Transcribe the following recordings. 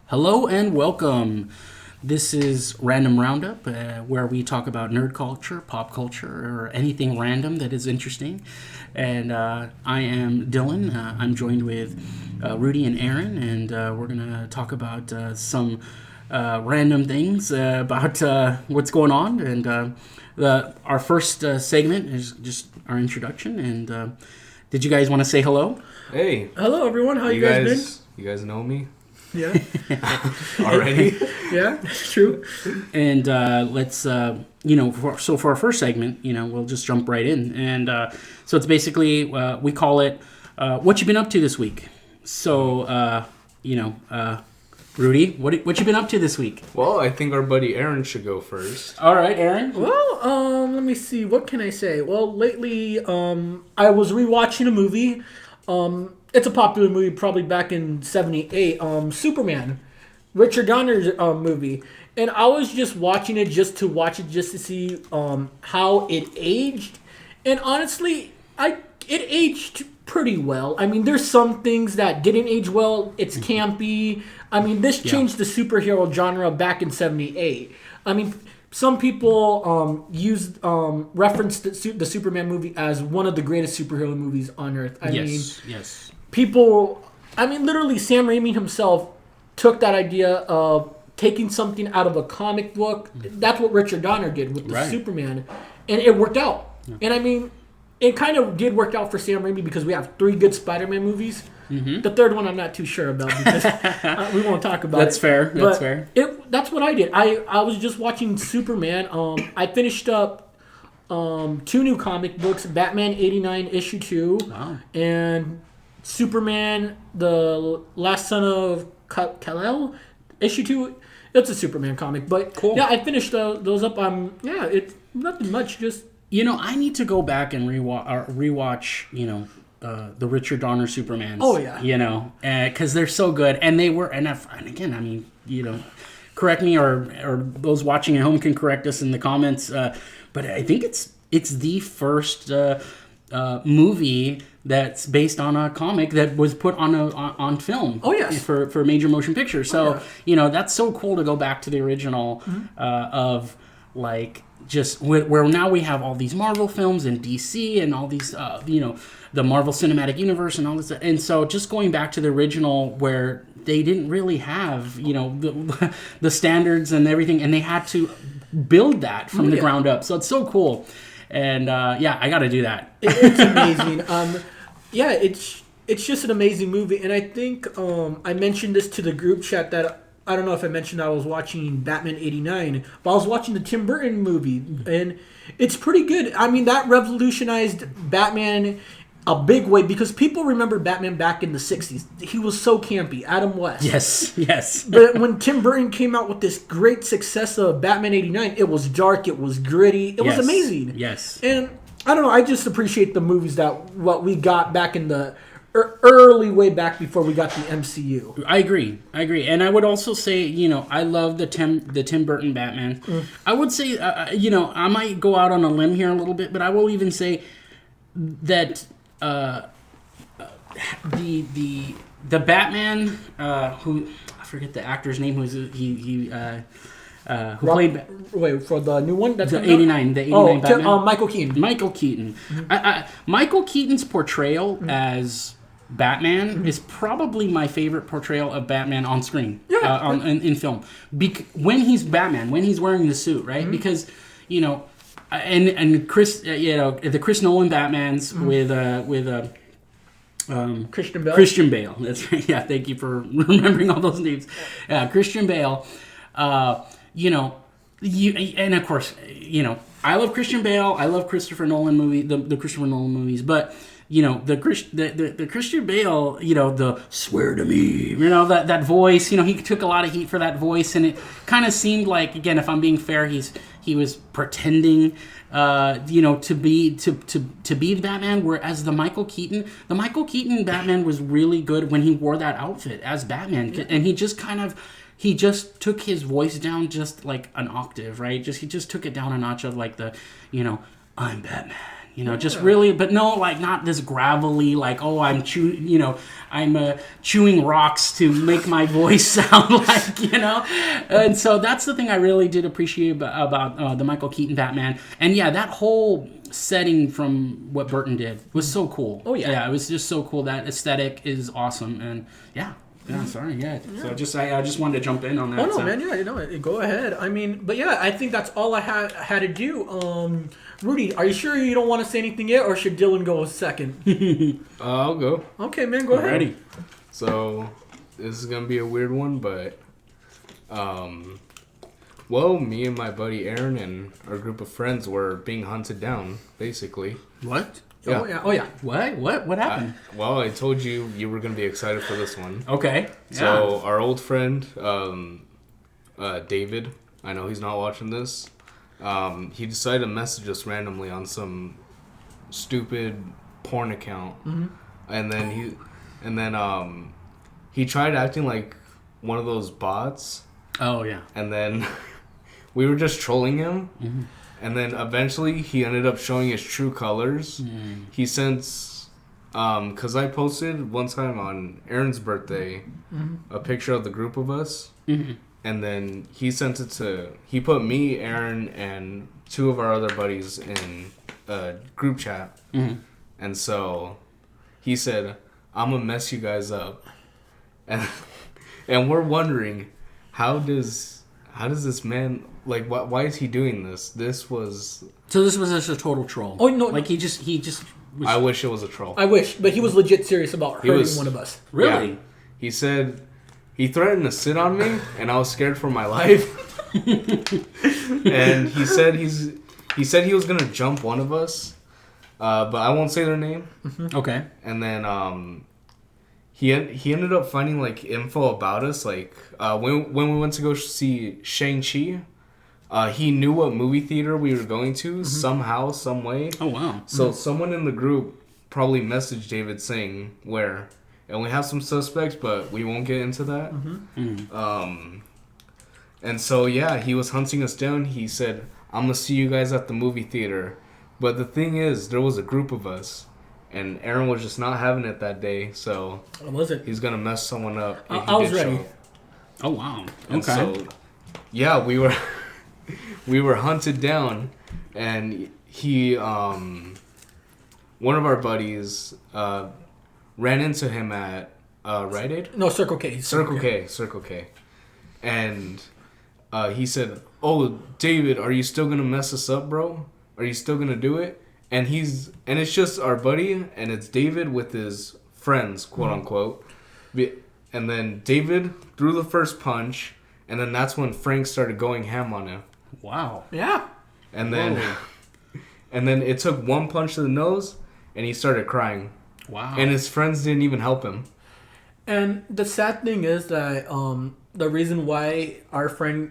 Hello and welcome. This is Random Roundup, where we talk about nerd culture, pop culture, or anything random that is interesting. And I am Dylan. I'm joined with Rudy and Aaron, and we're going to talk about some random things about what's going on. And our first segment is just our introduction. And did you guys want to say hello? Hey. Hello, everyone. How you guys been? You guys know me? Yeah. Already? Yeah, that's true. And let's, for our first segment, we'll just jump right in. And so it's basically, we call it, what you been up to this week? So, Rudy, what you been up to this week? Well, I think our buddy Aaron should go first. All right, Aaron. Well, let me see. What can I say? Well, lately, I was rewatching a movie. It's a popular movie, probably back in '78. Superman, Richard Donner's movie, and I was just watching it just to see how it aged. And honestly, it aged pretty well. I mean, there's some things that didn't age well. It's campy. I mean, this changed the superhero genre back in '78. I mean, some people referenced the Superman movie as one of the greatest superhero movies on Earth. I mean, literally, Sam Raimi himself took that idea of taking something out of a comic book. That's what Richard Donner did with the Superman, and it worked out. Yeah. And I mean, it kind of did work out for Sam Raimi because we have 3 good Spider-Man movies. Mm-hmm. The third one I'm not too sure about because we won't talk about That's it. Fair. That's fair. That's what I did. I was just watching Superman. I finished up 2 new comic books, Batman 89 issue 2, and Superman, the Last Son of Kal-El, issue 2. It's a Superman comic, but cool. Yeah, I finished those up. It's nothing much. Just I need to go back and rewatch. The Richard Donner Supermans. Oh yeah. Because they're so good, and they were. And again, I mean, correct me or those watching at home can correct us in the comments. But I think it's the first movie that's based on a comic that was put on film. Oh yes. For major motion picture. So that's so cool to go back to the original of like just where now we have all these Marvel films and DC and all these the Marvel Cinematic Universe and all this, and so just going back to the original where they didn't really have the standards and everything, and they had to build that from the ground up. So it's so cool. And I got to do that. It's amazing. It's just an amazing movie. And I think I mentioned this to the group chat that I don't know if I mentioned I was watching Batman 89, but I was watching the Tim Burton movie, and it's pretty good. I mean, that revolutionized Batman a big way because people remember Batman back in the 60s. He was so campy, Adam West. Yes. But when Tim Burton came out with this great success of Batman 89, it was dark, it was gritty, it was amazing. Yes. And I don't know, I just appreciate the movies what we got back in the early way back before we got the MCU. I agree. And I would also say, I love the Tim Burton Batman. I would say, I might go out on a limb here a little bit, but I will even say that the Batman who I forget the actor's name who played for the new one that's the 89 Batman. Michael Keaton. Mm-hmm. Michael Keaton's portrayal as Batman is probably my favorite portrayal of Batman on screen, in film. When he's Batman, when he's wearing the suit, right? Mm-hmm. Because and Chris, the Chris Nolan Batmans with Christian Bale. That's right. Yeah, thank you for remembering all those names. Christian Bale. And of course, I love Christian Bale. I love Christopher Nolan the Christopher Nolan movies, but. The Christian Bale, the swear to me, that voice, he took a lot of heat for that voice, and it kind of seemed like, again, if I'm being fair, he was pretending, to be Batman, whereas the Michael Keaton Batman was really good when he wore that outfit as Batman, and he just took his voice down just like an octave, right? He just took it down a notch of like I'm Batman. You know, just really, but no, like not this gravelly, like, oh, I'm chewing rocks to make my voice sound like, you know. And so that's the thing I really did appreciate about the Michael Keaton Batman. And yeah, that whole setting from what Burton did was so cool. Oh yeah, yeah, it was just so cool. That aesthetic is awesome, and yeah. Yeah, sorry, yeah. So I just wanted to jump in on that. Oh no, man, yeah, go ahead. I mean, but yeah, I think that's all I had to do. Rudy, are you sure you don't want to say anything yet, or should Dylan go second? I'll go. Okay, man, go ahead. Ready. So this is gonna be a weird one, but well, me and my buddy Aaron and our group of friends were being hunted down, basically. What? Yeah. Oh yeah. What happened? Well, I told you were gonna be excited for this one. Okay. Yeah. So our old friend, David, I know he's not watching this. He decided to message us randomly on some stupid porn account, and then he tried acting like one of those bots. Oh yeah. And then we were just trolling him. Mm-hmm. And then eventually he ended up showing his true colors. Mm. He sent, because I posted one time on Aaron's birthday a picture of the group of us. Mm-hmm. And then he sent it he put me, Aaron, and two of our other buddies in a group chat. Mm-hmm. And so he said, I'm going to mess you guys up. And we're wondering, how does this man, like, why is he doing this? So this was just a total troll. Oh no! Like he just. Was, I wish it was a troll. I wish, but he was legit serious about hurting one of us. Really? Yeah. He said he threatened to sit on me, and I was scared for my life. And he said he was gonna jump one of us, but I won't say their name. Mm-hmm. Okay. And then he ended up finding like info about us, like when we went to go see Shang-Chi. He knew what movie theater we were going to somehow, some way. Oh wow! So someone in the group probably messaged David saying where, and we have some suspects, but we won't get into that. And so yeah, he was hunting us down. He said, "I'm gonna see you guys at the movie theater," but the thing is, there was a group of us. And Aaron was just not having it that day, so he's gonna mess someone up. I was ready. Oh wow! And so, yeah, we were hunted down, and he, one of our buddies, ran into him at Rite Aid. No, Circle K. Circle K, and he said, "Oh, David, are you still gonna mess us up, bro? Are you still gonna do it?" And it's just our buddy, and it's David with his friends, quote unquote. And then David threw the first punch, and then that's when Frank started going ham on him. Wow. Yeah. And then it took one punch to the nose, and he started crying. Wow. And his friends didn't even help him. And the sad thing is that the reason why our friend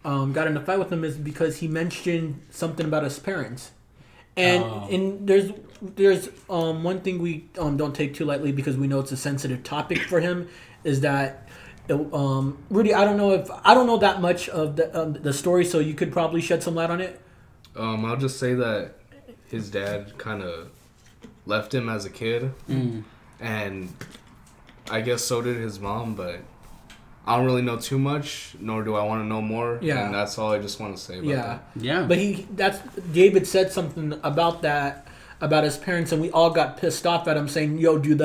got in a fight with him is because he mentioned something about his parents. And there's one thing we don't take too lightly because we know it's a sensitive topic for him is that Rudy, I don't know that much of the story, so you could probably shed some light on it. I'll just say that his dad kind of left him as a kid, and I guess so did his mom, but I don't really know too much, nor do I want to know more. Yeah. And that's all I just want to say about that. Yeah. But David said something about that, about his parents, and we all got pissed off at him saying, yo, dude,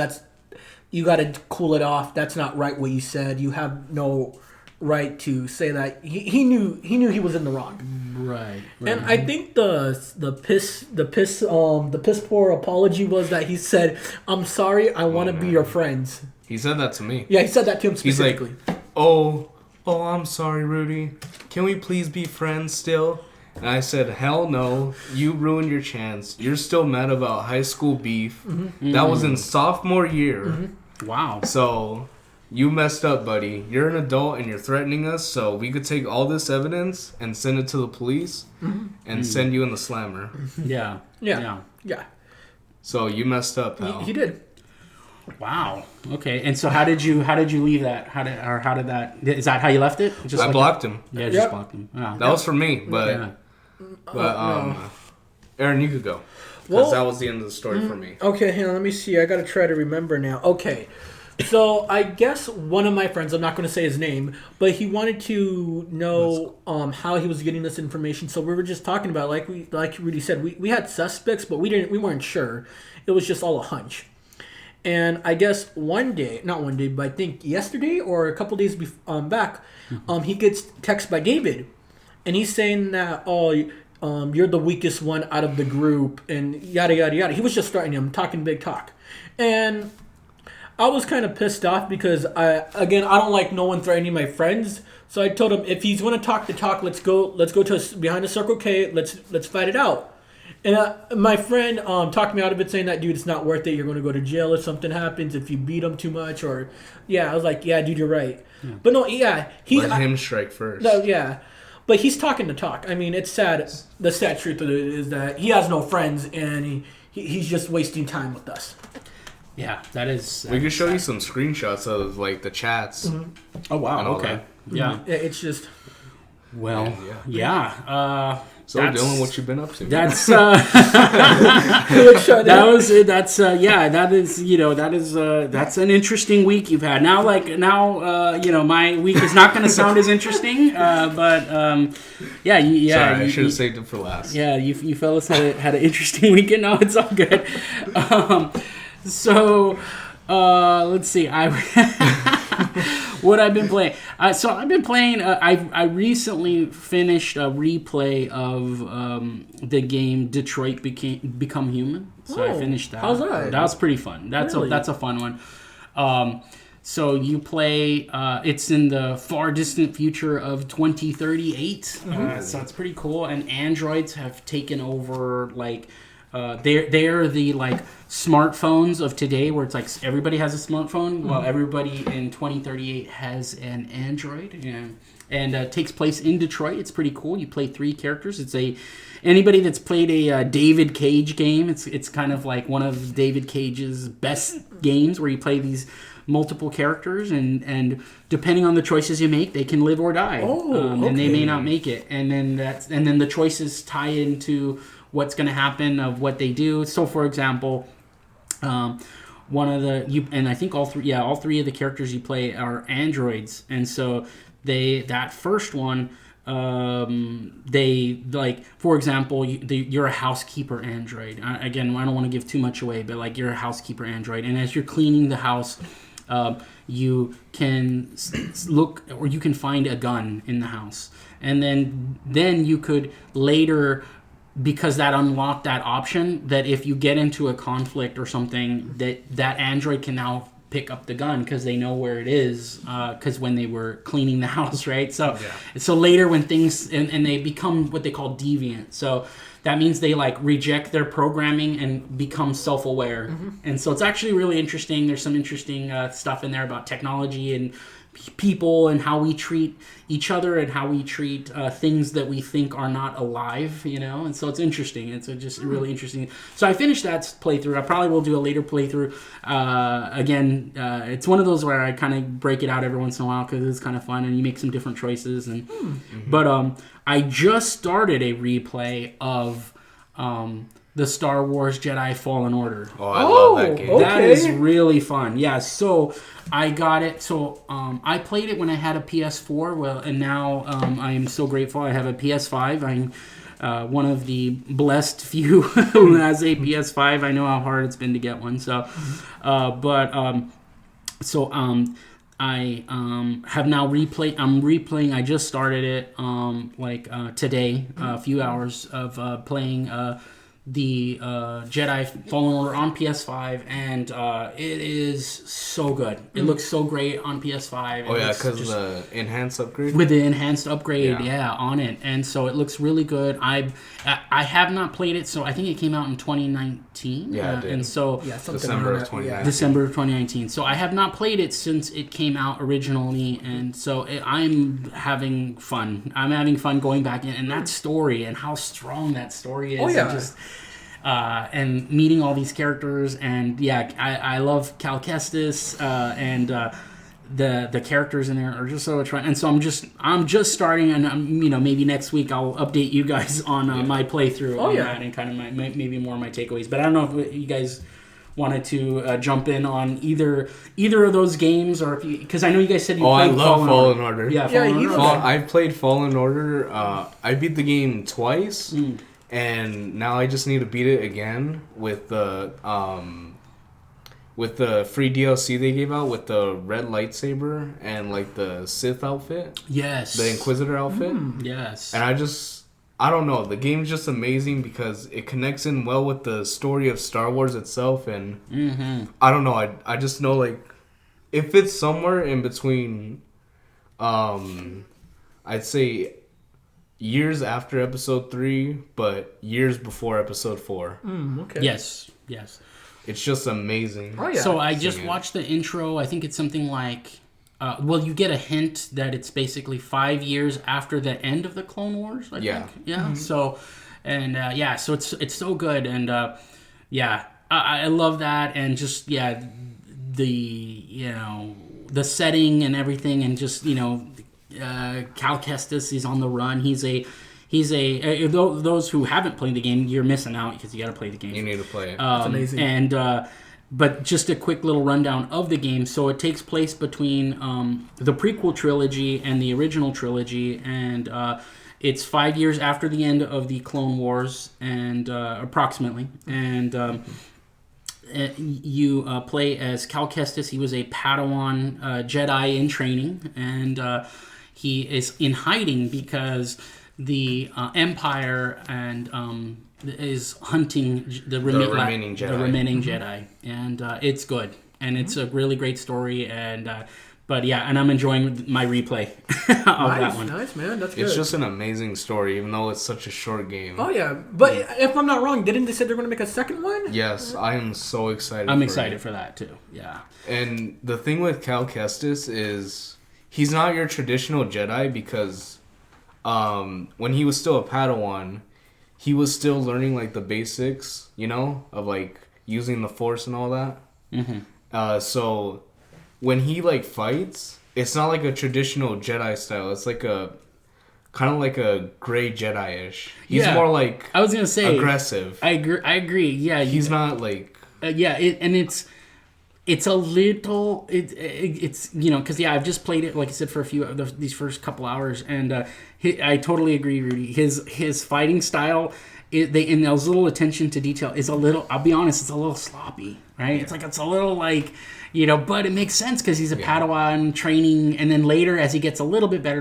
you got to cool it off. That's not right what you said. You have no right to say that. He knew he was in the wrong. Right. And I think the piss poor apology was that he said, I'm sorry, I want to be your friends. He said that to me. Yeah, he said that to him specifically. He's like, oh, I'm sorry, Rudy. Can we please be friends still? And I said, hell no. You ruined your chance. You're still mad about high school beef. Mm-hmm. That was in sophomore year. Mm-hmm. Wow. So you messed up, buddy. You're an adult and you're threatening us, so we could take all this evidence and send it to the police and send you in the slammer. Yeah. So you messed up, pal. He did. Wow. Okay. And so how did you leave that? How did that? Is that how you left it? Just I blocked him. Yeah, just blocked him. Oh. That was for me, but Aaron, you could go. Because that was the end of the story for me. Okay, hang on, let me see. I gotta try to remember now. Okay. So I guess one of my friends, I'm not going to say his name, but he wanted to know how he was getting this information. So we were just talking about, like Rudy said, we had suspects, but we weren't sure. It was just all a hunch. And I guess not one day, but I think yesterday or a couple days back, he gets text by David, and he's saying that you're the weakest one out of the group, and yada yada yada. He was just starting him talking big talk, and I was kind of pissed off because I don't like no one threatening my friends. So I told him, if he's going to talk the talk, let's go to behind the Circle K. Let's fight it out. And my friend talked me out of it, saying that, dude, it's not worth it. You're going to go to jail if something happens, if you beat him too much, or I was like, yeah, dude, you're right. Yeah. But no, let him strike first. No, yeah. But he's talking the talk. I mean, it's sad. The sad truth of it is that he has no friends, and he's just wasting time with us. Yeah, that is. We could show you some screenshots of like the chats. Mm-hmm. Oh wow! Okay. Mm-hmm. Yeah, it's just. Well, yeah. So Dylan, what you been up to? That's that's an interesting week you've had. Now my week is not going to sound as interesting, but Sorry, I should have saved it for last. Yeah, you fellas had an interesting weekend. No, it's all good. So, let's see. What I've been playing. I've been playing. I recently finished a replay of the game Detroit Become Human. So I finished that. How's that? That was pretty fun. That's a fun one. So you play. It's in the far distant future of 2038. So it's pretty cool. And androids have taken over they're the smartphones of today, where it's like everybody has a smartphone, while everybody in 2038 has an Android, and it takes place in Detroit. It's pretty cool. You play 3 characters. It's anybody that's played a David Cage game. It's kind of like one of David Cage's best games, where you play these multiple characters, and depending on the choices you make, they can live or die. And they may not make it. And then the choices tie into what's going to happen of what they do. So, for example, and I think all three of the characters you play are androids, and so that first one, for example, you're a housekeeper android. Again, I don't want to give too much away, but you're a housekeeper android, and as you're cleaning the house, you can look, or you can find a gun in the house, and then you could later, because that unlocked that option, that if you get into a conflict or something, that android can now pick up the gun because they know where it is, because when they were cleaning the house, right? So later when things, and they become what they call deviant. So that means they reject their programming and become self-aware. Mm-hmm. And so it's actually really interesting. There's some interesting stuff in there about technology and people, and how we treat each other, and how we treat things that we think are not alive, and so it's interesting. It's just really interesting. So I finished that playthrough. I probably will do a later playthrough. Again, it's one of those where I kind of break it out every once in a while because it's kind of fun, and you make some different choices. But I just started a replay of the Star Wars Jedi Fallen Order. Oh, I love that game. Okay. That is really fun. Yeah, so I got it. So I played it when I had a PS4. And now I am so grateful I have a PS5. I'm one of the blessed few who has a PS5. I know how hard it's been to get one. So, I have now replayed. I'm replaying. I just started it today. A few hours of playing the Jedi Fallen Order on PS5, and it is so good. It looks so great on PS5. Oh yeah, because the enhanced upgrade. With the enhanced upgrade, on it, and so it looks really good. I have not played it, so I think it came out in 2019. Yeah, it did. And so December of 2019. December of 2019. So I have not played it since it came out originally, and so I'm having fun. I'm having fun going back in, and that story and how strong that story is. Oh yeah. And meeting all these characters, and I love Cal Kestis, and the characters in there are just so attractive. And so I'm just starting, and maybe next week I'll update you guys on my playthrough on that and kind of maybe more of my takeaways. But I don't know if you guys wanted to jump in on either of those games, or if because I know you guys said you played I love Fallen Order. Yeah, Fallen Order. I've played Fallen Order. I beat the game twice, and now I just need to beat it again with the free DLC they gave out with the red lightsaber and like the Sith outfit. Yes. The Inquisitor outfit. Yes. And I don't know. The game's just amazing because it connects in well with the story of Star Wars itself, and I don't know. I just know like it fits somewhere in between. I'd say years after Episode 3, but years before Episode 4. Okay. Yes. It's just amazing. Oh yeah. So I just watched the intro. I think it's something like. You get a hint that it's basically 5 years after the end of the Clone Wars, I think. Yeah. So, and so it's so good, and I love that, and just the setting and everything, and just Cal Kestis is on the run. He's a those who haven't played the game, you're missing out because you got to play the game. You need to play it. It's amazing. And but just a quick little rundown of the game. So it takes place between the prequel trilogy and the original trilogy, and it's 5 years after the end of the Clone Wars, and approximately. And you play as Cal Kestis. He was a Padawan Jedi in training, and he is in hiding because the Empire and is hunting the remaining Jedi, and it's good, and it's a really great story, and and I'm enjoying my replay of that one. Nice, man. That's good. It's just an amazing story, even though it's such a short game. Oh yeah, but if I'm not wrong, didn't they say they're going to make a second one? Yes, I am so excited. I'm excited for that too. Yeah. And the thing with Cal Kestis is he's not your traditional Jedi because when he was still a Padawan, he was still learning like the basics, of like using the Force and all that. So when he like fights, it's not like a traditional Jedi style. It's like a kind of like a gray Jedi-ish. He's more like I was gonna say aggressive. I agree. Yeah, he's not like it's a little it's because I've just played it like I said for a few of these first couple hours, and I totally agree, Rudy. His fighting style, and those little attention to detail is a little. I'll be honest, it's a little sloppy, right? Yeah. It's a little like but it makes sense because he's a Padawan training, and then later as he gets a little bit better,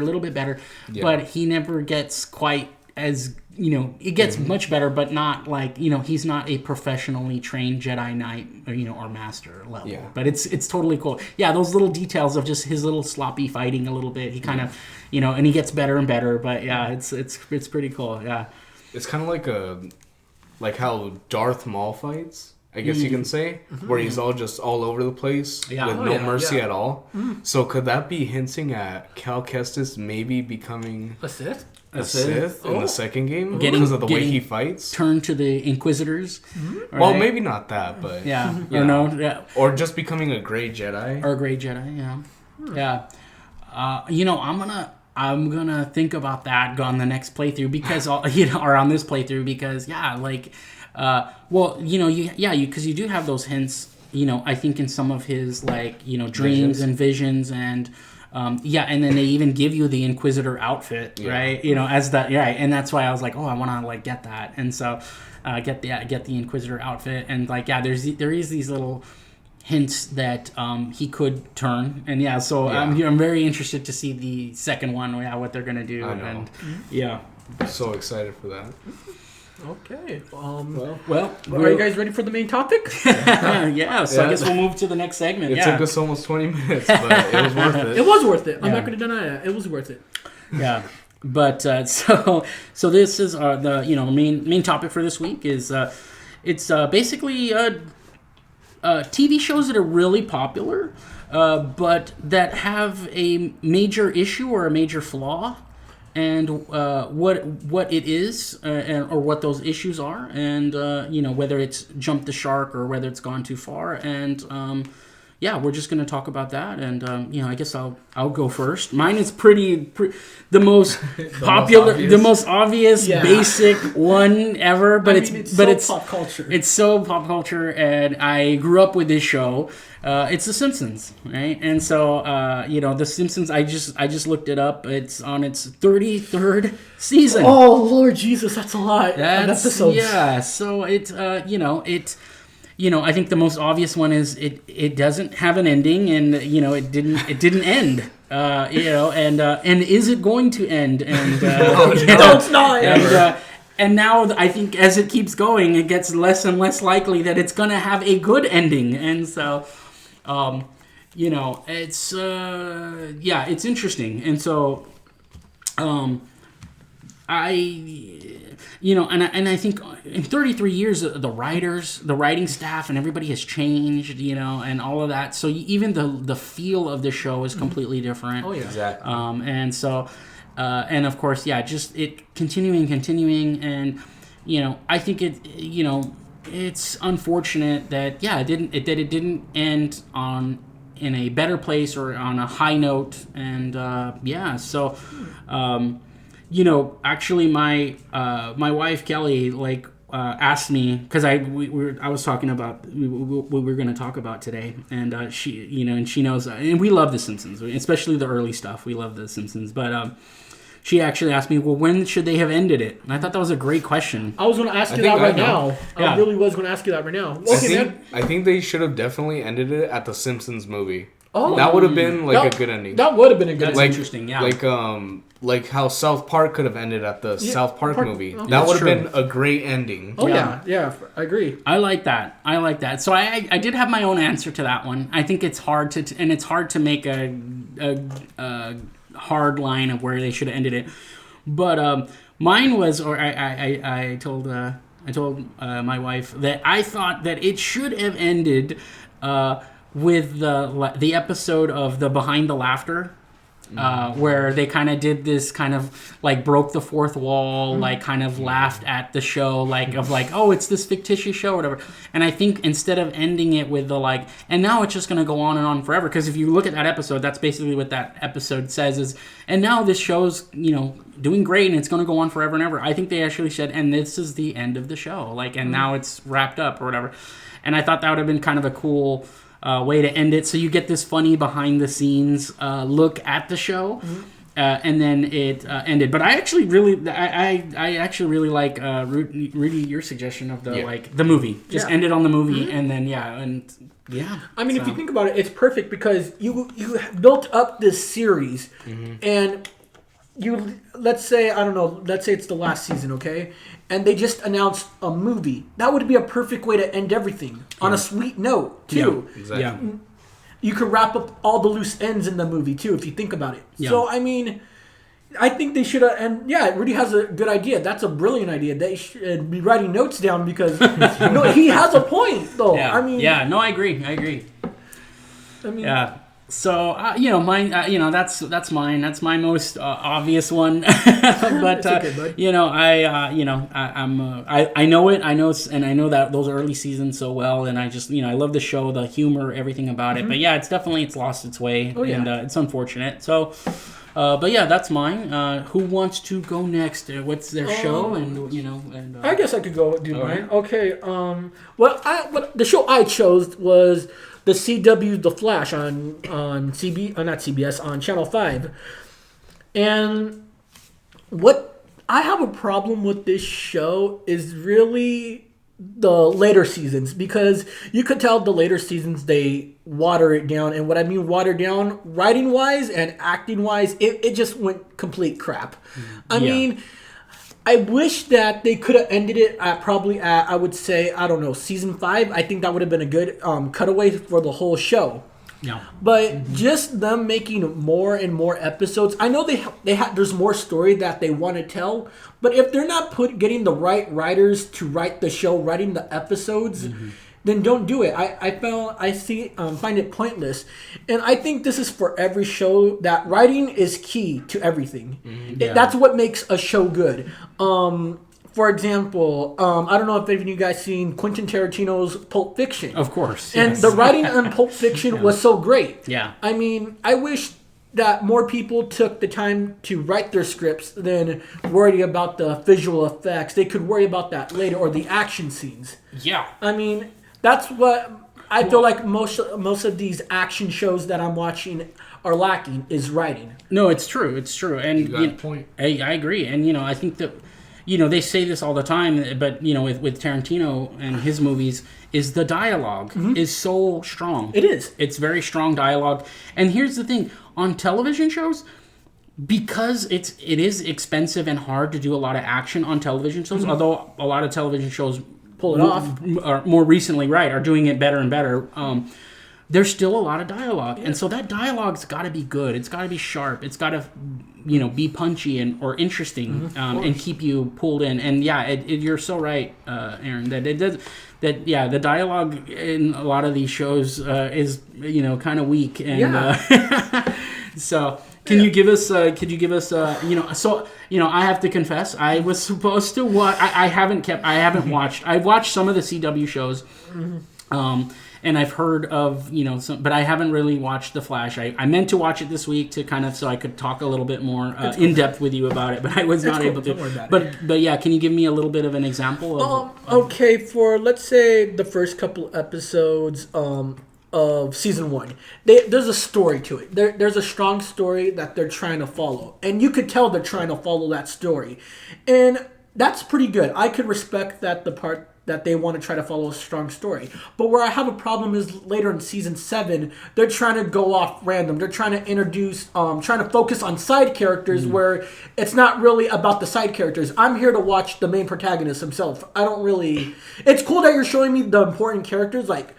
but he never gets quite as. It gets much better, but not like, he's not a professionally trained Jedi Knight, or Master level. Yeah. But it's totally cool. Yeah, those little details of just his little sloppy fighting a little bit. He kind of, and he gets better and better. But yeah, it's pretty cool. Yeah. It's kind of like how Darth Maul fights, I guess you can say, where he's all over the place with no mercy at all. So could that be hinting at Cal Kestis maybe becoming a Sith? A Sith in the second game because of the way he fights. Turn to the Inquisitors. Right? Well, maybe not that, but or just becoming a gray Jedi or a gray Jedi. Yeah. I'm gonna think about that on the next playthrough because or on this playthrough because because you do have those hints. I think in some of his dreams and visions and. And then they even give you the Inquisitor outfit, right? As that, and that's why I was like, oh, I want to get that, and so get the Inquisitor outfit, and there is these little hints that he could turn, and I'm very interested to see the second one, what they're gonna do, and I'm so excited for that. Okay. Well, are you guys ready for the main topic? So I guess we'll move to the next segment. It took us almost 20 minutes, but it was worth it. It was worth it. I'm not going to deny it. It was worth it. Yeah. But so this is the main topic for this week is it's basically TV shows that are really popular, but that have a major issue or a major flaw. And what it is, or what those issues are, and whether it's jumped the shark or whether it's gone too far, and we're just going to talk about that, and I guess I'll go first. Mine is the most popular, the most obvious, basic one ever. But it's pop culture. It's so pop culture, and I grew up with this show. It's The Simpsons, right? And so The Simpsons. I just looked it up. It's on its 33rd season. Oh Lord Jesus, that's a lot of episodes. Yeah, so it's I think the most obvious one is it doesn't have an ending, and it didn't end. And is it going to end? And no, it's not. And now I think as it keeps going, it gets less and less likely that it's going to have a good ending. And so, it's interesting. And so, I think in 33 years, the writing staff, and everybody has changed, and all of that. So even the feel of the show is completely different. Oh yeah, exactly. And so, and of course, just it continuing, and I think it's unfortunate that it didn't end in a better place or on a high note, and so. Actually, my wife Kelly asked me, because I was talking about what we were going to talk about today, and she and she knows, and we love The Simpsons, especially the early stuff. We love The Simpsons, but she actually asked me, well, when should they have ended it? And I thought that was a great question. I was going to ask you that right now. I really was going to ask you that right now. Okay, I think they should have definitely ended it at the Simpsons movie. Oh, that would have been a good ending. That would have been a good. That's ending. Interesting, yeah. Like how South Park could have ended at the South Park movie. Okay. That would have been a great ending. Oh yeah, I agree. I like that. So I did have my own answer to that one. I think it's hard to make a hard line of where they should have ended it. But mine was, or I told my wife that I thought that it should have ended with the episode of the Behind the Laughter. Where they kind of did this kind of broke the fourth wall, kind of laughed at the show, oh, it's this fictitious show or whatever. And I think instead of ending it with and now it's just going to go on and on forever, because if you look at that episode, that's basically what that episode says is, and now this show's doing great and it's going to go on forever and ever. I think they actually said, and this is the end of the show, and now it's wrapped up or whatever. And I thought that would have been kind of a cool way to end it, so you get this funny behind the scenes look at the show, and then it ended. But I actually really like Rudy, your suggestion of the movie. Just end it on the movie, and then I mean, if you think about it, it's perfect because you built up this series, and let's say it's the last season, okay? And they just announced a movie. That would be a perfect way to end everything on a sweet note, too. Yeah, exactly. Yeah. You could wrap up all the loose ends in the movie, too, if you think about it. Yeah. So, I mean, I think they should have... And, Rudy has a good idea. That's a brilliant idea. They should be writing notes down because he has a point, though. Yeah. I mean... Yeah, no, I agree. I mean... Yeah. So mine. That's mine. That's my most obvious one. But okay, bud. I know it. I know that those early seasons so well, and I just I love the show, the humor, everything about it. But it's lost its way, and it's unfortunate. So, that's mine. Who wants to go next? What's their show? And I guess I could go do mine. Right. Okay. The show I chose was the CW The Flash on not CBS, on Channel 5. And what I have a problem with this show is really the later seasons, because you could tell the later seasons they water it down. And what I mean water down, writing wise and acting wise, it just went complete crap. I mean, I wish that they could have ended it at I would say, I don't know, season 5. I think that would have been a good cutaway for the whole show. Yeah. But just them making more and more episodes. I know there's more story that they want to tell, but if they're not getting the right writers to write the show, writing the episodes, then don't do it. I find it pointless. And I think this is for every show, that writing is key to everything. That's what makes a show good. For for example, I don't know if any of you guys seen Quentin Tarantino's Pulp Fiction. Of course. And yes. the writing on Pulp Fiction was so great. Yeah. I mean, I wish that more people took the time to write their scripts than worry about the visual effects. They could worry about that later, or the action scenes. Yeah. I mean, that's what I feel like most of these action shows that I'm watching are lacking, is writing. No, it's true. It's true. And You got a point. I agree. And, I think that, they say this all the time, but, with Tarantino and his movies, is the dialogue is so strong. It is. It's very strong dialogue. And here's the thing. On television shows, because it is expensive and hard to do a lot of action on television shows, although a lot of television shows Pull it off. Or more recently, are doing it better and better. There's still a lot of dialogue, and so that dialogue's got to be good. It's got to be sharp. It's got to, be punchy or interesting, and keep you pulled in. And you're so right, Aaron. That it does. That the dialogue in a lot of these shows is kind of weak, and so. Could you give us? So I have to confess, I was supposed to watch. I haven't watched. I've watched some of the CW shows, and I've heard of some, but I haven't really watched The Flash. I meant to watch it this week to kind of so I could talk a little bit more in depth with you about it, but I was not able to. Don't worry about it. But yeah, can you give me a little bit of an example of? Okay, for let's say the first couple episodes of season 1, there's a story to it. There's a strong story that they're trying to follow, and you could tell they're trying to follow that story, and that's pretty good. I could respect that, the part that they want to try to follow a strong story. But where I have a problem is later in season 7, they're trying to go off random. They're trying to introduce, trying to focus on side characters where it's not really about the side characters. I'm here to watch the main protagonist himself. I don't really. It's cool that you're showing me the important characters, like.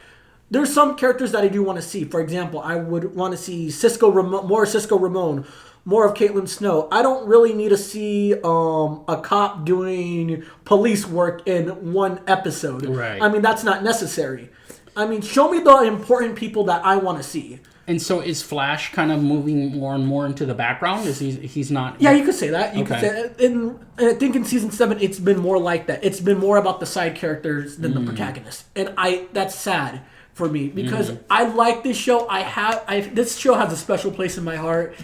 There's some characters that I do want to see. For example, I would want to see more Cisco Ramon, more of Caitlin Snow. I don't really need to see a cop doing police work in one episode. Right. I mean, that's not necessary. I mean, show me the important people that I want to see. And so is Flash kind of moving more and more into the background? Is he's not? Yeah, you could say that. You Okay. could say that. And I think in season 7, it's been more like that. It's been more about the side characters than the protagonist, and that's sad for me because I like this show. This show has a special place in my heart,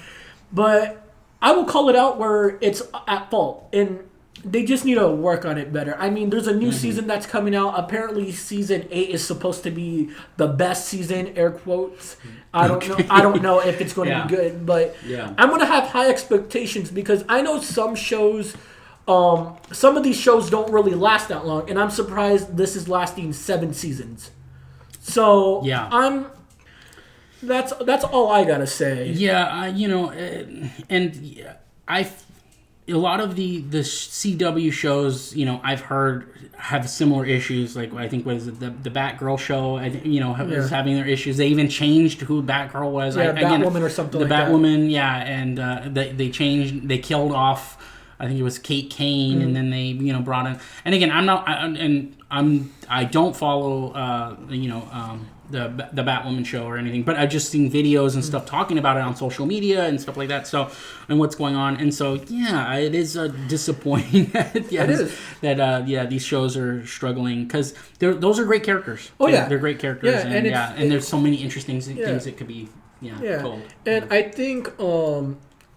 but I will call it out where it's at fault, and they just need to work on it better. I mean, there's a new season that's coming out. Apparently, season 8 is supposed to be the best season, air quotes. I don't know. I don't know if it's going to be good, but I'm going to have high expectations because I know some shows. Some of these shows don't really last that long, and I'm surprised this is lasting 7 seasons. So that's all I gotta say. Yeah, and a lot of the CW shows, I've heard have similar issues. Like I think what is it, the Batgirl show? Is having their issues. They even changed who Batgirl was. Yeah, Batwoman or something like that. Batwoman, yeah, and they changed. They killed off. I think it was Kate Kane, and then they brought in. And again, I don't follow the Batwoman show or anything, but I've just seen videos and stuff talking about it on social media and stuff like that. So and what's going on, and so it is disappointing. It is that these shows are struggling because those are great characters. They're great characters, and there's so many interesting things that could be told. And I think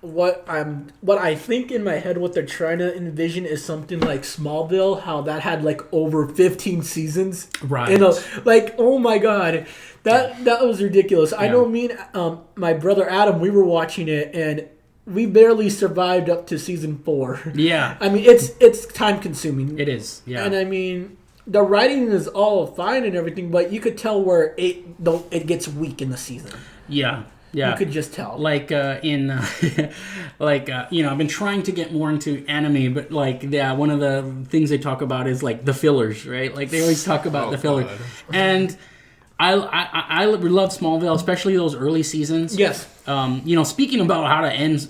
what I think in my head, what they're trying to envision is something like Smallville, how that had like over 15 seasons. Right. Oh my god, that was ridiculous. Yeah. I know me and my brother Adam, we were watching it and we barely survived up to season 4. Yeah. I mean, it's time consuming. It is. Yeah. And I mean, the writing is all fine and everything, but you could tell where it gets weak in the season. Yeah. Yeah, you could just tell. Like I've been trying to get more into anime, but one of the things they talk about is like the fillers, right? Like they always talk about the fillers, and I love Smallville, especially those early seasons. Yes. Speaking about how to end,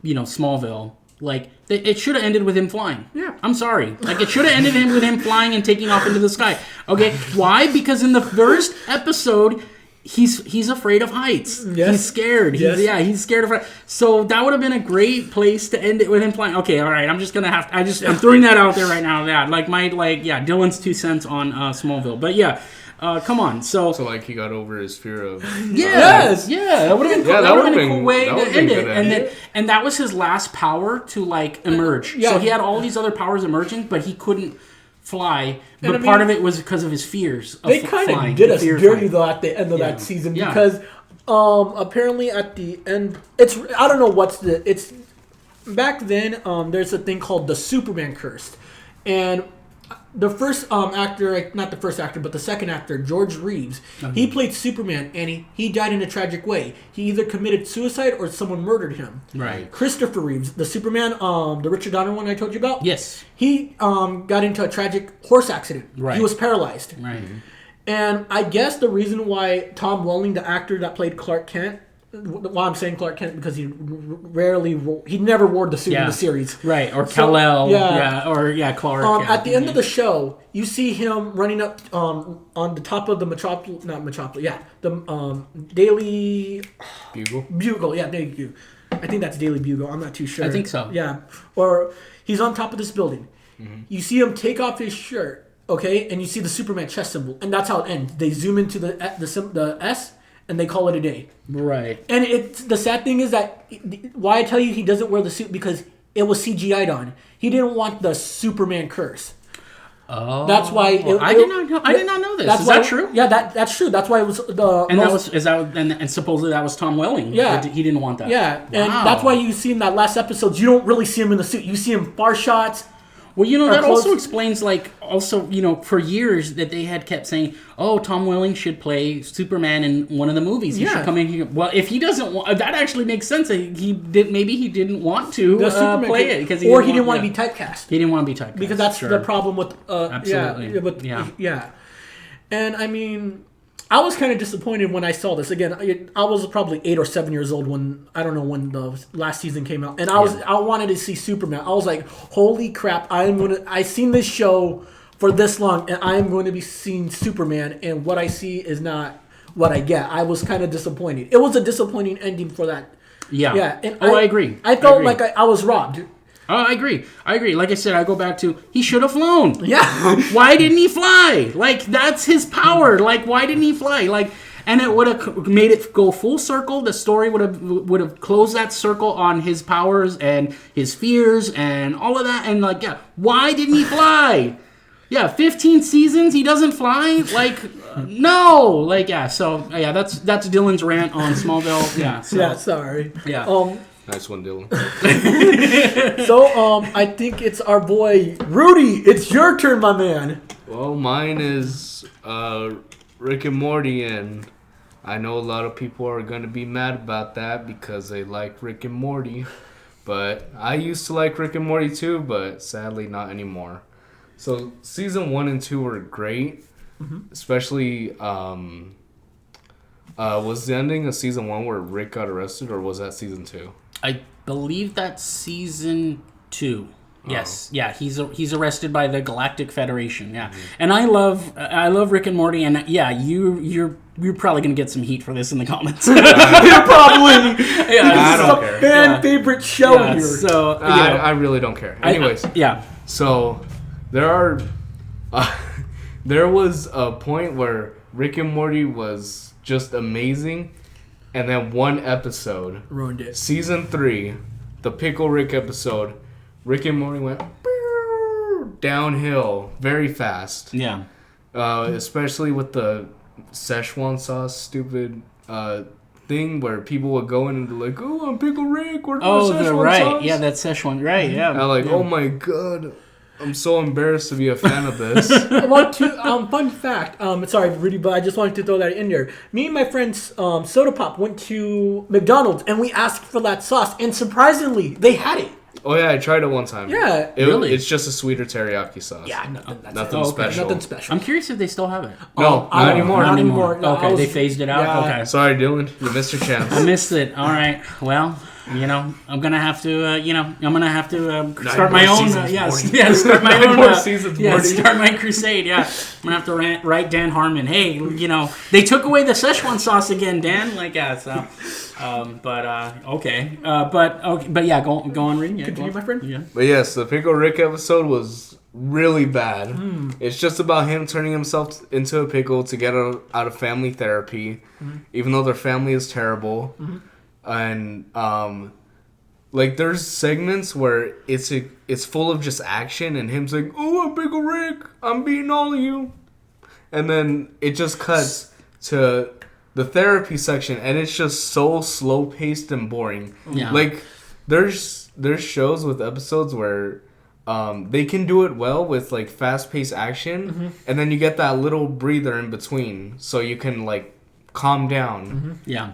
Smallville, like it should have ended with him flying. Yeah. I'm sorry. Like it should have ended with him flying and taking off into the sky. Okay, why? Because in the first episode, he's afraid of heights. Yes. He's scared. Yes. He's scared of heights. So that would have been a great place to end it with him flying. Okay, all right. I'm just gonna have. I'm throwing that out there right now. Yeah, Dylan's 2 cents on Smallville. But yeah. Come on, so like he got over his fear of Yes, that would have been cool. Yeah, that would have been a cool way to end it, and that was his last power to like emerge. Yeah. So he had all these other powers emerging, but he couldn't fly. But part of it was because of his fears. They kind of did us dirty though at the end of that season because apparently at the end I don't know it's back then there's a thing called the Superman curse, and the first actor, not the first actor, but the second actor, George Reeves, he played Superman, and he died in a tragic way. He either committed suicide or someone murdered him. Right. Christopher Reeves, the Superman, the Richard Donner one I told you about? Yes. He got into a tragic horse accident. Right. He was paralyzed. Right. And I guess the reason why Tom Welling, the actor that played Clark Kent, why I'm saying Clark Kent because he never wore the suit in the series, right? Or Kal-El, Clark. At the end of the show, you see him running up on the top of the the Daily Bugle, thank you. I think that's Daily Bugle. I'm not too sure. I think so. Yeah, or he's on top of this building. Mm-hmm. You see him take off his shirt, okay, and you see the Superman chest symbol, and that's how it ends. They zoom into the S. And they call it a day. Right. And the sad thing is that why I tell you he doesn't wear the suit because it was CGI'd on. He didn't want the Superman curse. Oh. That's why. I did not know this. Is that true? Yeah, that's true. That's why it was the. And supposedly that was Tom Welling. Yeah. He didn't want that. Yeah, and that's why you see in that last episode you don't really see him in the suit. You see him far shots. Well, that also explains, for years that they had kept saying, oh, Tom Welling should play Superman in one of the movies. He should come in here. Well, if he doesn't want... That actually makes sense. Maybe he didn't want to play it. Because he didn't want to be typecast. He didn't want to be typecast. Because that's the problem with... Absolutely. Yeah. And, I mean... I was kind of disappointed when I saw this. Again, I was probably 8 or 7 years old when the last season came out, and I wanted to see Superman. I was like, "Holy crap! I seen this show for this long, and I am going to be seeing Superman, and what I see is not what I get." I was kind of disappointed. It was a disappointing ending for that. Yeah. And I agree. I felt like I was robbed. Oh, I agree. Like I said, I go back to he should have flown. Yeah. Why didn't he fly? That's his power. Why didn't he fly? And it would have made it go full circle. The story would have closed that circle on his powers and his fears and all of that. And why didn't he fly? 15 seasons he doesn't fly. No. So that's Dylan's rant on Smallville. Yeah. Sorry. Yeah. Nice one, Dylan. So, I think it's our boy Rudy. It's your turn, my man. Well, mine is Rick and Morty, and I know a lot of people are going to be mad about that because they like Rick and Morty. But I used to like Rick and Morty too, but sadly not anymore. So, season 1 and 2 were great, especially... was the ending of season 1 where Rick got arrested, or was that season 2? I believe that's season 2. Yes, he's arrested by the Galactic Federation. Yeah, and I love Rick and Morty, and you're probably gonna get some heat for this in the comments. You're probably I don't care. Fan favorite show here. So I really don't care. Anyways, So there was a point where Rick and Morty was just amazing, and then one episode ruined it. Season 3, the Pickle Rick episode, Rick and Morty went downhill very fast. Yeah. Especially with the Szechuan sauce stupid thing where people would go in and be like, "Oh, I'm Pickle Rick." Or right. Sauce. Yeah, that's Szechuan. Right. Yeah. Oh my god. I'm so embarrassed to be a fan of this. I want to, fun fact, sorry, Rudy, but I just wanted to throw that in there. Me and my friends, Soda Pop, went to McDonald's, and we asked for that sauce, and surprisingly, they had it. Oh, yeah, I tried it one time. Yeah. Really? It's just a sweeter teriyaki sauce. Yeah, nothing special. Nothing special. I'm curious if they still have it. No, not anymore. No, okay, they phased it out? Yeah. Okay. Sorry, Dylan. You missed your chance. I missed it. All right. Well, You know, I'm gonna have to. I'm gonna have to start my own. Start my own. Start my crusade. Yeah, I'm gonna have to write Dan Harmon. Hey, they took away the Szechuan sauce again, Dan. Like, yeah. So, okay. But yeah, go on, reading. Yeah, continue, my friend. Yeah. But yes, the Pickle Rick episode was really bad. It's just about him turning himself into a pickle to get out of family therapy, even though their family is terrible. And like there's segments where it's full of just action and him saying, "Oh, I'm Pickle Rick, I'm beating all of you," and then it just cuts to the therapy section and it's just so slow paced and boring. Yeah. Like there's shows with episodes where they can do it well with like fast paced action, and then you get that little breather in between so you can like calm down. Yeah.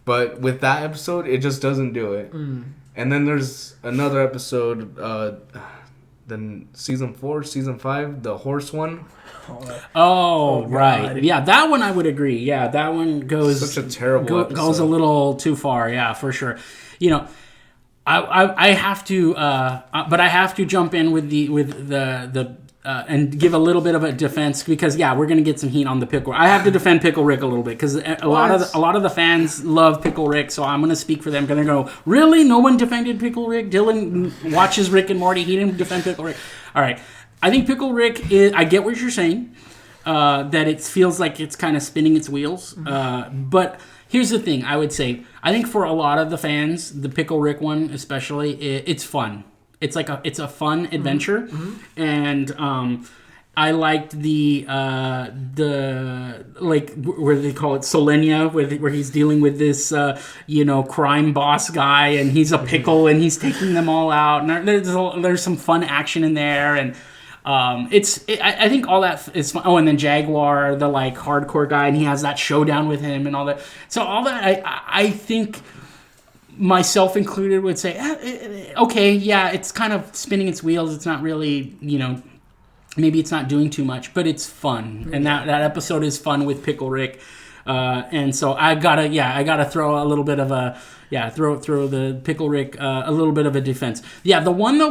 But with that episode, it just doesn't do it. And then there's another episode, then season 4, season 5, the horse one. Oh, right. Yeah, that one I would agree. Yeah, that one goes such a terrible episode. Goes a little too far. Yeah, for sure. I have to, but I have to jump in with the and give a little bit of a defense because we're gonna get some heat on the Pickle. I have to defend Pickle Rick a little bit because a lot of the fans love Pickle Rick, so I'm gonna speak for them. Gonna go, really? No one defended Pickle Rick? Dylan watches Rick and Morty. He didn't defend Pickle Rick. All right, I think Pickle Rick is. I get what you're saying. That it feels like it's kind of spinning its wheels, but. Here's the thing, I would say. I think for a lot of the fans, the Pickle Rick one especially, it's fun. It's a fun adventure, and I liked the like where they call it Solenia, where he's dealing with this crime boss guy, and he's a pickle, and he's taking them all out. And there's some fun action in there, and. I think all that is fun. Oh, and then Jaguar, the like hardcore guy, and he has that showdown with him and all that. So all that, I think, myself included, would say, okay, yeah, it's kind of spinning its wheels. It's not really, maybe it's not doing too much, but it's fun. And that episode is fun with Pickle Rick. And so I gotta throw a little bit of a, throw the Pickle Rick a little bit of a defense. Yeah, the one though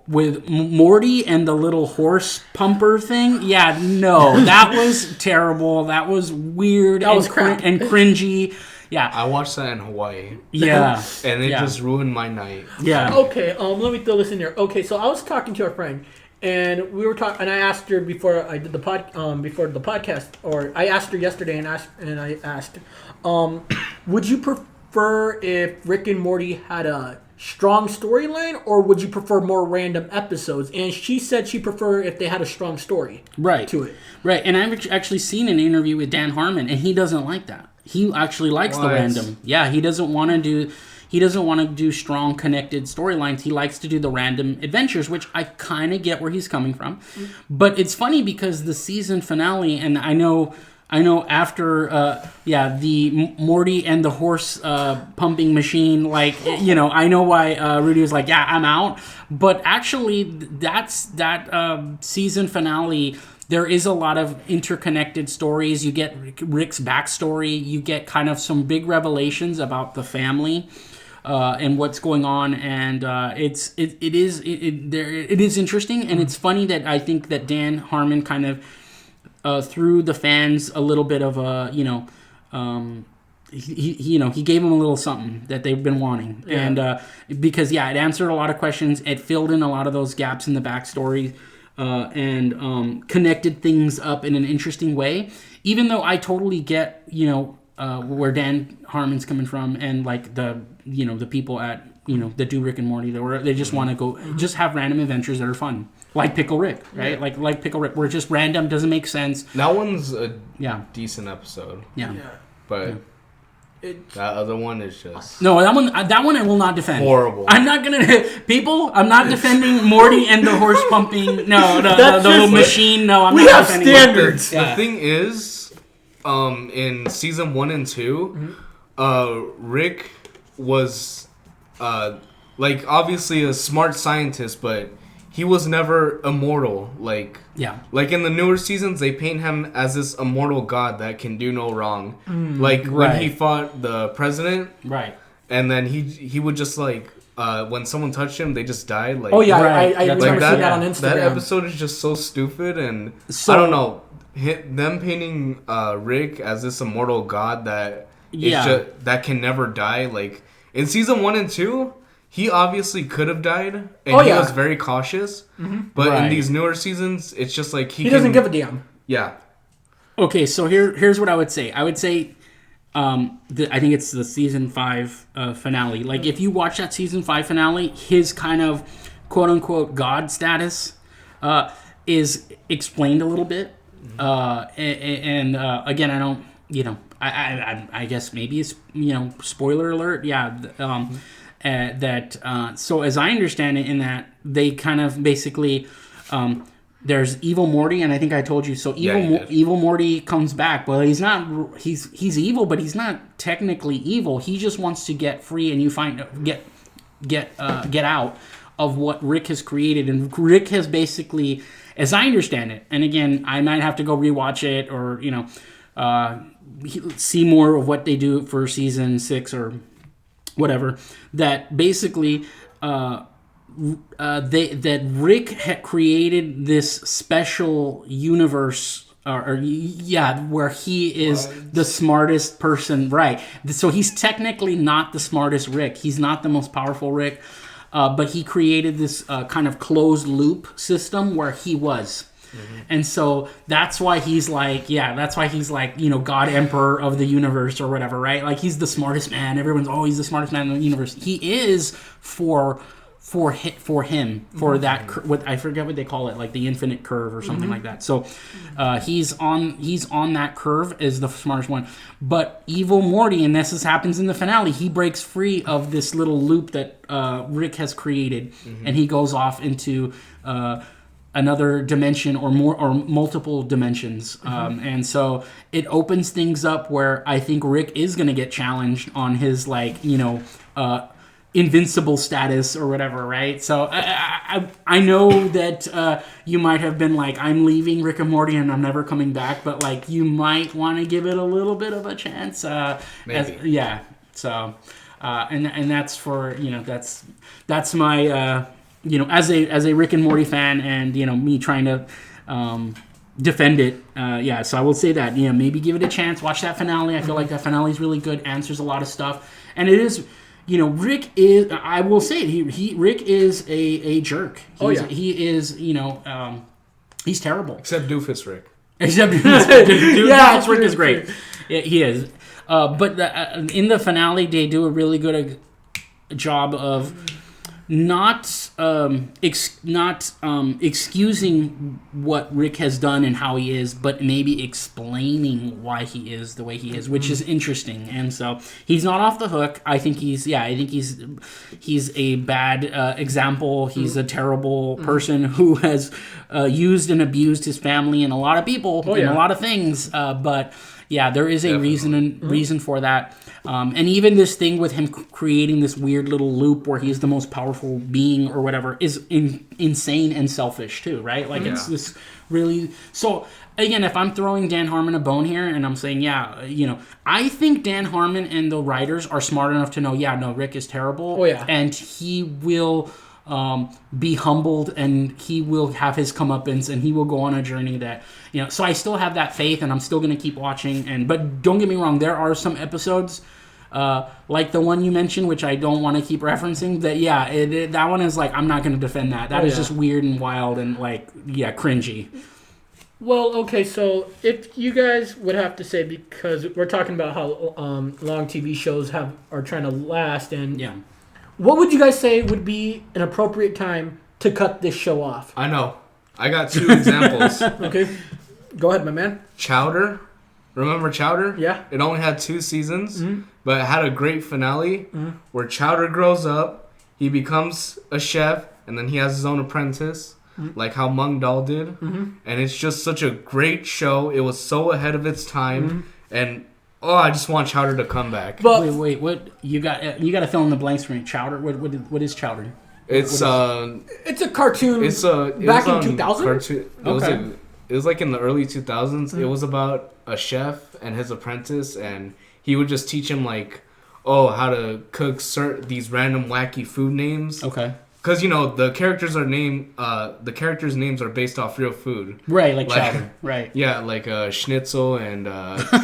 with Morty and the little horse pumper thing, that was terrible. That was weird. That was crap. And cringy. Yeah, I watched that in Hawaii. Yeah, and it just ruined my night. Yeah. Okay. Let me throw this in there. Okay, so I was talking to a friend, and we were talking, and I asked her before I did the podcast, or I asked her yesterday, and I asked, would you prefer if Rick and Morty had a strong storyline, or would you prefer more random episodes? And she said she preferred if they had a strong story to it. Right, and I've actually seen an interview with Dan Harmon, and he doesn't like that. He actually likes the random. Yeah, he doesn't want to do strong connected storylines. He likes to do the random adventures, which I kind of get where he's coming from. But it's funny because the season finale, and I know after the Morty and the horse pumping machine, I know why Rudy was like, I'm out. But actually, that season finale, there is a lot of interconnected stories. You get Rick's backstory. You get kind of some big revelations about the family and what's going on, and it is interesting, and it's funny that I think that Dan Harmon kind of. Through the fans a little bit of a, he gave them a little something that they've been wanting. Yeah. And because, it answered a lot of questions. It filled in a lot of those gaps in the backstory and connected things up in an interesting way. Even though I totally get, where Dan Harmon's coming from and like the people at, that do Rick and Morty, they just want to go, just have random adventures that are fun. Like Pickle Rick, right? Yeah. Like Pickle Rick, where it's just random, doesn't make sense. That one's a decent episode. Yeah. But that other one is just... No, that one I will not defend. Horrible. I'm not going to... People, I'm not defending Morty and the horse pumping... No, the little machine. No, I'm not defending... We have standards. The thing is, in season 1 and 2, Rick was, obviously a smart scientist, but... he was never immortal. Like in the newer seasons, they paint him as this immortal god that can do no wrong. When he fought the president, and then he would just like when someone touched him, they just died. Like, I remember seeing that on Instagram. That episode is just so stupid, and I don't know. Them painting Rick as this immortal god that that can never die. Like in season 1 and 2, he obviously could have died, and he was very cautious. But in these newer seasons, it's just like he doesn't give a damn. Yeah. Okay, so here's what I would say. I would say, I think it's the season 5 finale. Like if you watch that season 5 finale, his kind of quote unquote god status is explained a little bit. Again, I don't, I guess maybe it's, spoiler alert. So as I understand it, in that they kind of basically, there's evil Morty, and I think I told you. So evil Morty comes back. Well, he's not. He's evil, but he's not technically evil. He just wants to get free, and get out of what Rick has created. And Rick has basically, as I understand it, and again, I might have to go rewatch it, or see more of what they do for season 6 or whatever. That basically, that Rick had created this special universe, where he is the smartest person, right? So he's technically not the smartest Rick. He's not the most powerful Rick. But he created this kind of closed loop system where he was. And so that's why he's like, God Emperor of the universe or whatever, right? Like he's the smartest man. Everyone's, he's the smartest man in the universe. He is for him, for that, what I forget what they call it, like the infinite curve or something like that. So he's on that curve as the smartest one. But evil Morty, and this happens in the finale, he breaks free of this little loop that Rick has created, and he goes off into another dimension or multiple dimensions. And so it opens things up where I think Rick is going to get challenged on his invincible status or whatever, right? So I know that you might have been like, I'm leaving Rick and Morty and I'm never coming back, but like you might want to give it a little bit of a chance. Maybe. So and that's for that's my as a Rick and Morty fan, and me trying to defend it. So I will say that maybe give it a chance. Watch that finale. I feel like that finale is really good. Answers a lot of stuff, and it is. Rick is. I will say it. Rick is a jerk. He is. He's terrible. Except Doofus Rick. Doofus Rick is great. Yeah, he is. But in the finale, they do a really good job of not excusing what Rick has done and how he is, but maybe explaining why he is the way he is, which is interesting. And so he's not off the hook. I think he's a bad example. He's a terrible person who has used and abused his family and a lot of people and a lot of things. But yeah, there is a reason for that. And even this thing with him creating this weird little loop where he's the most powerful being or whatever is insane and selfish too, right? Like it's this really... So again, if I'm throwing Dan Harmon a bone here and I'm saying, I think Dan Harmon and the writers are smart enough to know, Rick is terrible. And he will... be humbled, and he will have his comeuppance, and he will go on a journey that so I still have that faith, and I'm still going to keep watching. But don't get me wrong, there are some episodes like the one you mentioned, which I don't want to keep referencing, that that one is like, I'm not going to defend that. That is just weird and wild and cringy. Well, okay, so if you guys would have to say, because we're talking about how long TV shows are trying to last, and what would you guys say would be an appropriate time to cut this show off? I know. I got 2 examples. Okay. Go ahead, my man. Chowder. Remember Chowder? Yeah. It only had 2 seasons, but it had a great finale where Chowder grows up, he becomes a chef, and then he has his own apprentice, like how Mung Dal did. And it's just such a great show. It was so ahead of its time, and... I just want Chowder to come back. But wait, what you got? You got to fill in the blanks for me. Chowder. What is Chowder? It's It's a cartoon. it back was in on 2000. Cartoon, it was like in the early 2000s. It was about a chef and his apprentice, and he would just teach him like, how to cook these random wacky food names. Okay. Because the characters names are based off real food. Right, like chowder. Right. Yeah, like schnitzel and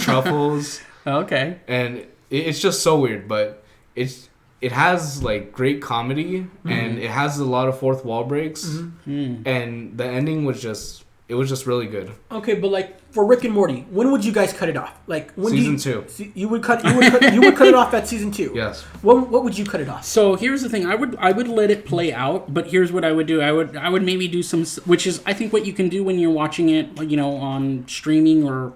truffles. Okay. And it's just so weird, but it has like great comedy and it has a lot of fourth wall breaks, and the ending was just really good. Okay, but like for Rick and Morty, when would you guys cut it off? Like when season 2. You would cut it off at season 2. Yes. What would you cut it off? So here's the thing. I would let it play out, but here's what I would do. I would maybe do some, which is I think what you can do when you're watching it, on streaming or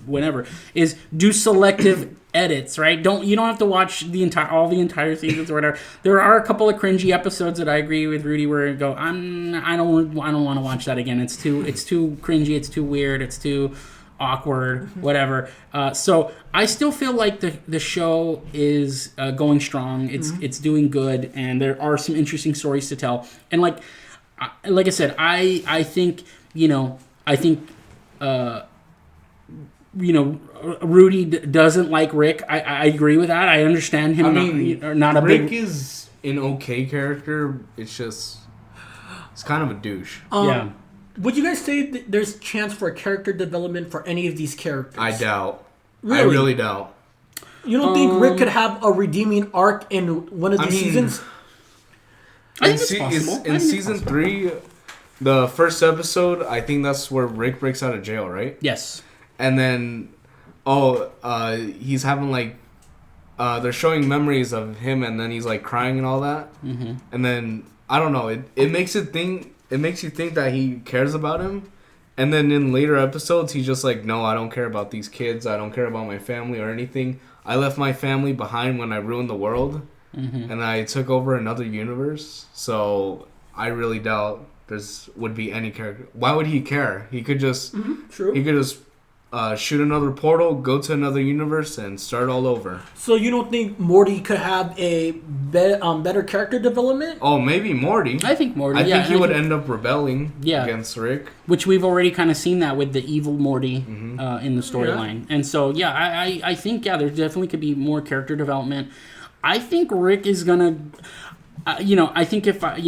whenever, is do selective edits, right? You don't have to watch all the entire seasons or whatever. There are a couple of cringy episodes that I agree with Rudy where I go, I don't want to watch that again. It's too cringy. It's too weird. It's too awkward. Whatever. So I still feel like the show is going strong. It's doing good, and there are some interesting stories to tell. And like I said, I think Rudy doesn't like Rick. I agree with that. I understand him. Rick is an okay character. It's kind of a douche. Yeah. Would you guys say that there's chance for a character development for any of these characters? I doubt. Really? I really doubt. You don't think Rick could have a redeeming arc in one of these seasons? I think it's possible. In season 3, the first episode, I think that's where Rick breaks out of jail, right? Yes. And then, he's having like, they're showing memories of him, and then he's like crying and all that. Mm-hmm. And then I don't know. It makes you think that he cares about him, and then in later episodes, he's just like, no, I don't care about these kids. I don't care about my family or anything. I left my family behind when I ruined the world, and I took over another universe. So I really doubt would be any character. Why would he care? He could just shoot another portal, go to another universe, and start all over. So you don't think Morty could have a better character development? Oh, maybe Morty. I think Morty. I think he would end up rebelling Yeah. against Rick. Which we've already kind of seen that with the evil Morty in the storyline. Yeah. And so, I think, there definitely could be more character development. I think Rick is going to, I think if I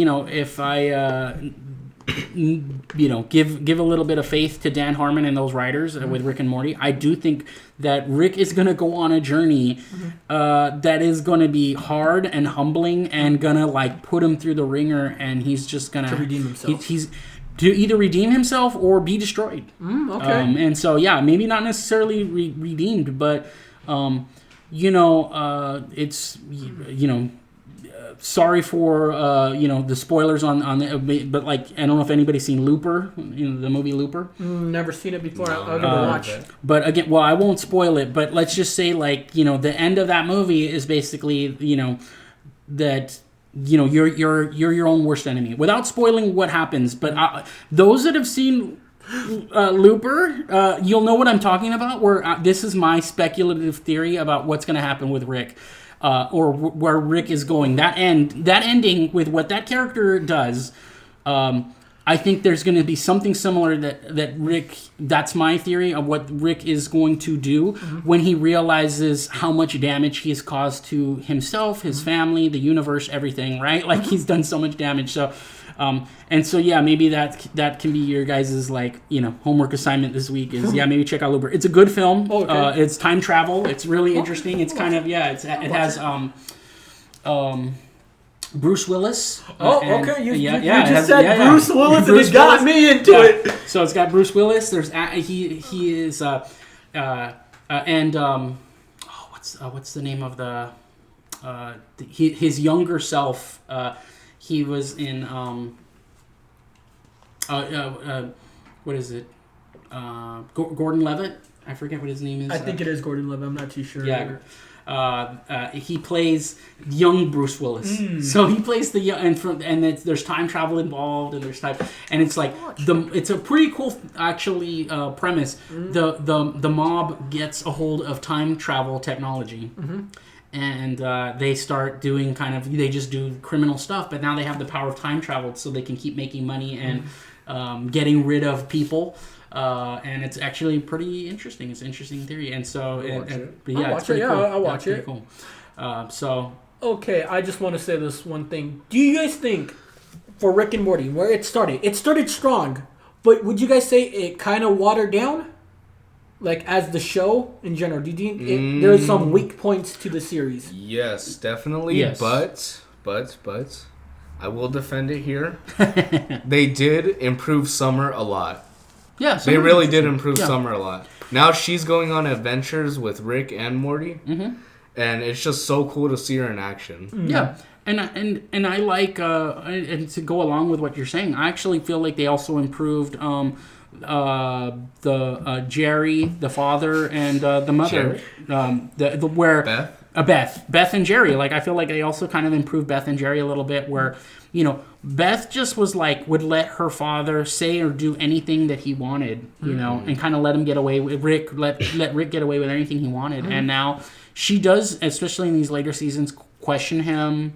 give a little bit of faith to Dan Harmon and those writers with Rick and Morty, I do think that Rick is going to go on a journey that is going to be hard and humbling and going to like put him through the ringer, and he's just going to redeem himself. He's to either redeem himself or be destroyed. Okay. And so, maybe not necessarily redeemed, but, it's, sorry for the spoilers on the, but like I don't know if anybody's seen Looper, the movie Looper. Never seen it before. I'll give it a watch. But again, I won't spoil it. But let's just say the end of that movie is basically that you're your own worst enemy without spoiling what happens. But those that have seen Looper, you'll know what I'm talking about. Where this is my speculative theory about what's going to happen with Rick. Or where Rick is going. That ending with what that character does, I think there's going to be something similar that Rick. That's my theory of what Rick is going to do when he realizes how much damage he has caused to himself, his family, the universe, everything. Right? Like he's done so much damage. So. Maybe that can be your guys' homework assignment this week is maybe check out Looper. It's a good film. Oh, okay. It's time travel. It's really interesting. It's kind of it has Bruce Willis. Okay. You just said Bruce Willis, and it got me into it. So it's got Bruce Willis. There's he is what's the name of the his younger self. He was in what is it? Gordon Levitt. I forget what his name is. I think it is Gordon Levitt. I'm not too sure. Yeah. He plays young Bruce Willis. So he plays the young, and there's time travel involved, and there's time, and it's like it's a pretty cool actually premise. The mob gets a hold of time travel technology. and they start doing they just do criminal stuff, but now they have the power of time travel, so they can keep making money and getting rid of people. And it's actually pretty interesting. It's an interesting theory, and so I'll watch it. Cool. Okay, I just want to say this one thing. Do you guys think for Rick and Morty, where it started strong, but would you guys say it kind of watered down? Like, as the show in general, do you think there are some weak points to the series? Yes, definitely. Yes. But I will defend it here. They did improve Summer a lot. Yeah, they really did improve Summer a lot. Now she's going on adventures with Rick and Morty, and it's just so cool to see her in action. Mm-hmm. Yeah, and I like and to go along with what you're saying, I actually feel like they also improved Jerry, the father, and the mother. Beth and Jerry. Like, I feel like they also kind of improved Beth and Jerry a little bit, where, you know, Beth just was like, would let her father say or do anything that he wanted, you know, and kind of let him get away with let Rick get away with anything he wanted. And now she does, especially in these later seasons, question him,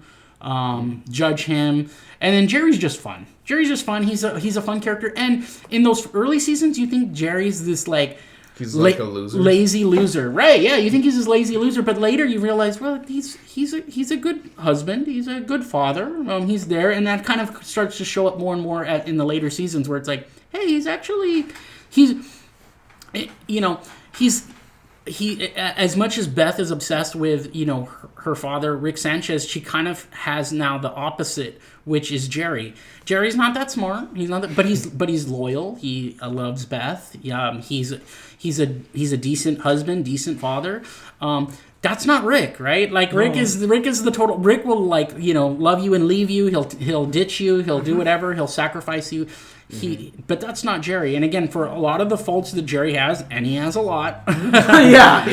judge him. And then Jerry's just fun. He's a fun character. And in those early seasons, you think Jerry's this like, he's like a loser, lazy loser, right? Yeah, you think he's this lazy loser, but later you realize, well, he's a good husband, he's a good father. He's there, and that kind of starts to show up more and more in the later seasons, where it's like, hey, he's as much as Beth is obsessed with, you know, her father, Rick Sanchez, she kind of has now the opposite, which is Jerry. Jerry's not that smart. He's not that, but he's loyal. He loves Beth. He's a decent husband, decent father. That's not Rick, right? Like, Rick is the total. Rick will, like, you know, love you and leave you. He'll ditch you. He'll do whatever. He'll sacrifice you. But that's not Jerry. And again, for a lot of the faults that Jerry has, and he has a lot. He has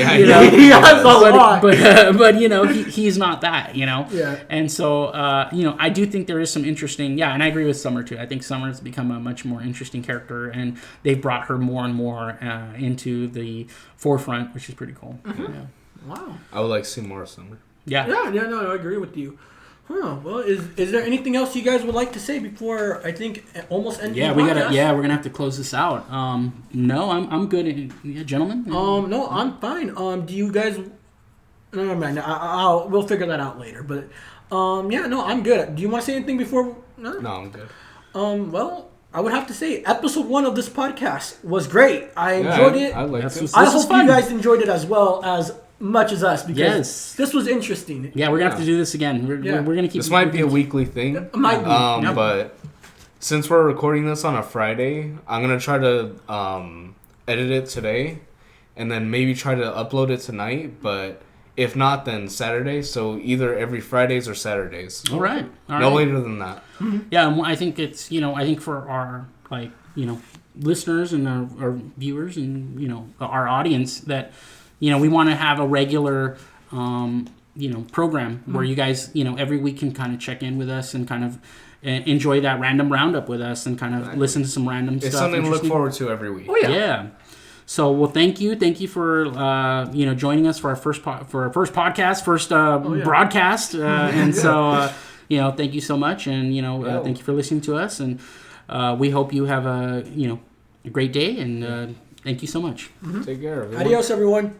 a lot. But you know, he's not that, you know. Yeah. And so, you know, I do think there is some interesting. Yeah, and I agree with Summer too. I think Summer's become a much more interesting character, and they've brought her more and more into the forefront, which is pretty cool. Mm-hmm. Yeah. Wow. I would like to see more of Summer. Yeah. No, I agree with you. Huh. Well, is there anything else you guys would like to say before I think almost end? Yeah, we're gonna have to close this out. No, I'm good. Yeah, gentlemen. No, I'm fine. Do you guys? No, man. We'll figure that out later. But no, I'm good. Do you want to say anything before? No, I'm good. Well, I would have to say episode 1 of this podcast was great. I enjoyed it. I liked it. I hope you guys enjoyed it as well as much as us, because this was interesting. Yeah, we're gonna have to do this again. We're gonna keep. This might be a weekly thing. It might be. But since we're recording this on a Friday, I'm gonna try to edit it today, and then maybe try to upload it tonight. But if not, then Saturday. So either every Fridays or Saturdays. All right. No later than that. Yeah, and I think it's, you know, I think for our, like, you know, listeners and our viewers and, you know, our audience, that, you know, we want to have a regular, you know, program where you guys, you know, every week can kind of check in with us and kind of enjoy that random roundup with us and kind of listen to some random stuff. It's something to look forward to every week. Oh, yeah. Yeah. So, well, thank you for you know, joining us for our first podcast, broadcast, and so you know, thank you so much, and you know, thank you for listening to us, and we hope you have a great day, and thank you so much. Take care, everyone. Adios, everyone.